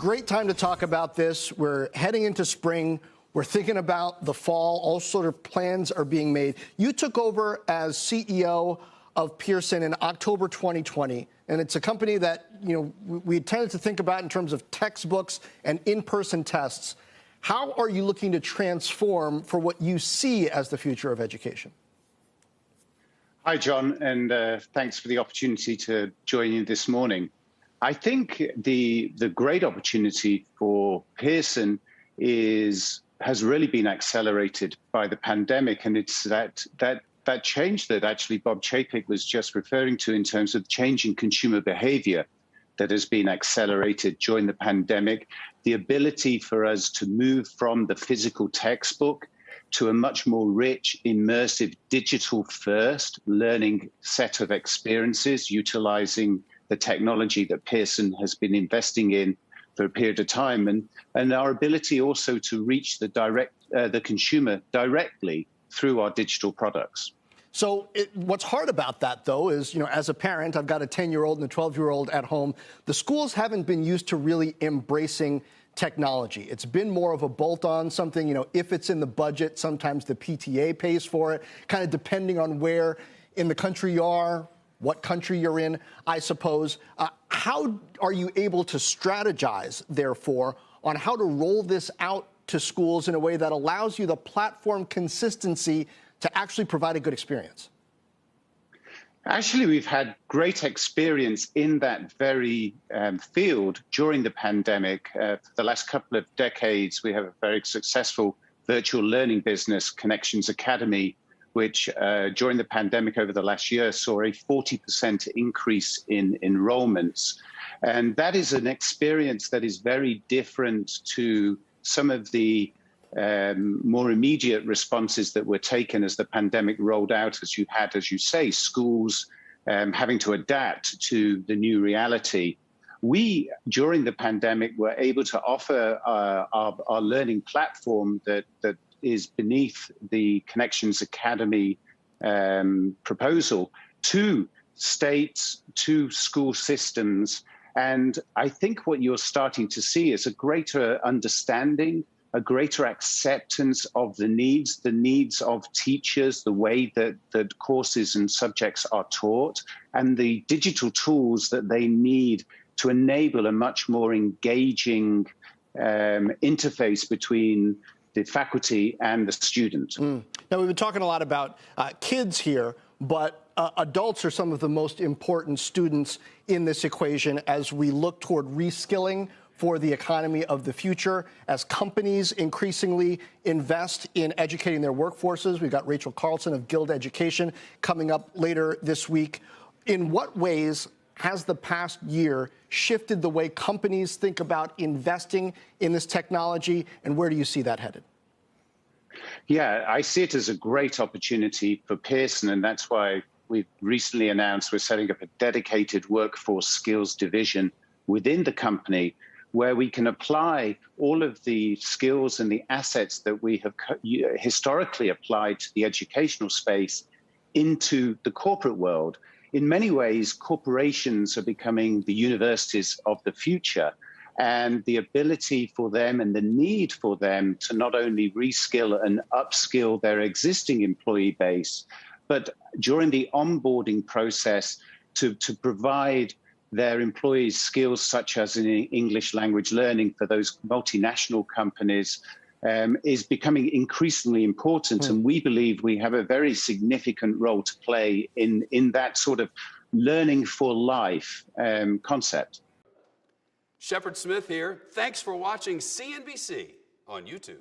great time to talk about this. We're heading into spring. We're thinking about the fall. All sort of plans are being made. You took over as CEO of Pearson in October 2020, and it's a company that, we tended to think about in terms of textbooks and in-person tests. How are you looking to transform for what you see as the future of education? Hi, John, and thanks for the opportunity to join you this morning. I think the great opportunity for Pearson has really been accelerated by the pandemic, and it's that change that actually Bob Chapek was just referring to in terms of changing consumer behavior that has been accelerated during the pandemic. The ability for us to move from the physical textbook to a much more rich, immersive, digital-first learning set of experiences, utilizing the technology that Pearson has been investing in for a period of time, and our ability also to reach the consumer directly through our digital products. So what's hard about that, though, is, as a parent, I've got a 10-year-old and a 12-year-old at home. The schools haven't been used to really embracing technology. It's been more of a bolt-on, something, if it's in the budget, sometimes the PTA pays for it, kind of depending on where in the country you are, what country you're in, I suppose. How are you able to strategize, therefore, on how to roll this out to schools in a way that allows you the platform consistency to actually provide a good experience? Actually, we've had great experience in that very field during the pandemic. For the last couple of decades, we have a very successful virtual learning business, Connections Academy, which during the pandemic over the last year saw a 40% increase in enrollments. And that is an experience that is very different to some of the more immediate responses that were taken as the pandemic rolled out, as you had, as you say, schools having to adapt to the new reality. We, during the pandemic, were able to offer our learning platform that is beneath the Connections Academy proposal to states, to school systems. And I think what you're starting to see is a greater understanding, a greater acceptance of the needs of teachers, the way that courses and subjects are taught, and the digital tools that they need to enable a much more engaging interface between the faculty and the student. Now, we've been talking a lot about kids here, but adults are some of the most important students in this equation as we look toward reskilling for the economy of the future, as companies increasingly invest in educating their workforces. We've got Rachel Carlson of Guild Education coming up later this week. In what ways has the past year shifted the way companies think about investing in this technology, and where do you see that headed? Yeah, I see it as a great opportunity for Pearson, and that's why we've recently announced we're setting up a dedicated workforce skills division within the company where we can apply all of the skills and the assets that we have historically applied to the educational space into the corporate world. In many ways, corporations are becoming the universities of the future, and the ability for them and the need for them to not only reskill and upskill their existing employee base, but during the onboarding process to provide their employees skills such as in English language learning for those multinational companies is becoming increasingly important. And we believe we have a very significant role to play in that sort of learning for life concept. Shepard Smith here. Thanks for watching CNBC on YouTube.